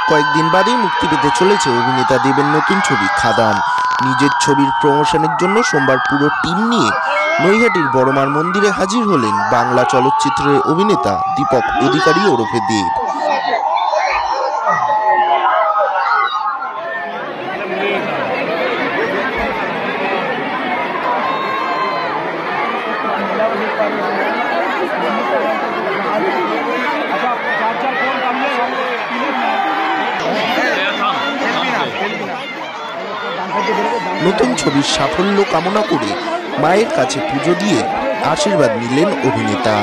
কয়েকদিন বাদেই মুক্তি পেতে চলেছে অভিনেতা দেবের নতুন ছবি খাদান। নিজের ছবির প্রমোশনের জন্য সোমবার পুরো টিম নিয়ে নৈহাটির বড়মার মন্দিরে হাজির হলেন বাংলা চলচ্চিত্রের অভিনেতা দীপক অধিকারী ওরফে দেব। নতুন ছবির সাফল্য কামনা করে মায়ের কাছে পুজো দিয়ে আশীর্বাদ নিলেন অভিনেতা।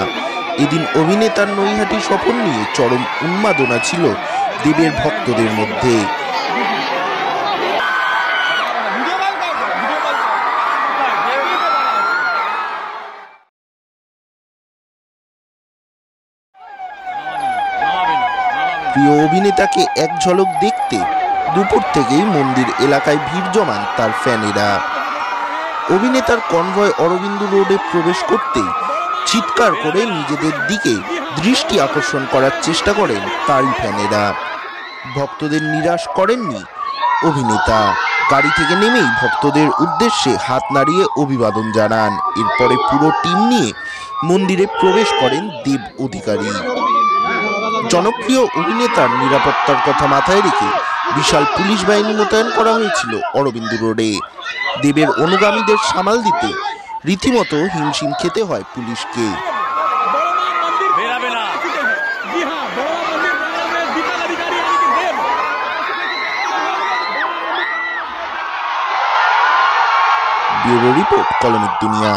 এদিন অভিনেতার নৈহাটি সফর নিয়ে চরম উন্মাদনা ছিল দেবের ভক্তদের মধ্যে। প্রিয় অভিনেতাকে এক ঝলক দেখতে দুপুর থেকেই মন্দির এলাকায় ভিড় জমান তার ফ্যানেরা। অভিনেতার কনভয় অরবিন্দ রোডে প্রবেশ করতেই চিৎকার করে নিজেদের দিকে দৃষ্টি আকর্ষণ করার চেষ্টা করেন তারই ফ্যানেরা। ভক্তদের নিরাশ করেননি অভিনেতা, গাড়ি থেকে নেমেই ভক্তদের উদ্দেশ্যে হাত নাড়িয়ে অভিবাদন জানান। এরপরে পুরো টিম নিয়ে মন্দিরে প্রবেশ করেন দেব অধিকারী। জনপ্রিয় অভিনেতার নিরাপত্তার কথা মাথায় রেখে বিশাল পুলিশ বাহিনী মোতায়েন করা হয়েছিল অরবিন্দ রোডে। দেবের অনুগামীদের সামাল দিতে রীতিমতো হিমশিম খেতে হয় পুলিশকে। ব্যুরো রিপোর্ট, কলমের দুনিয়া।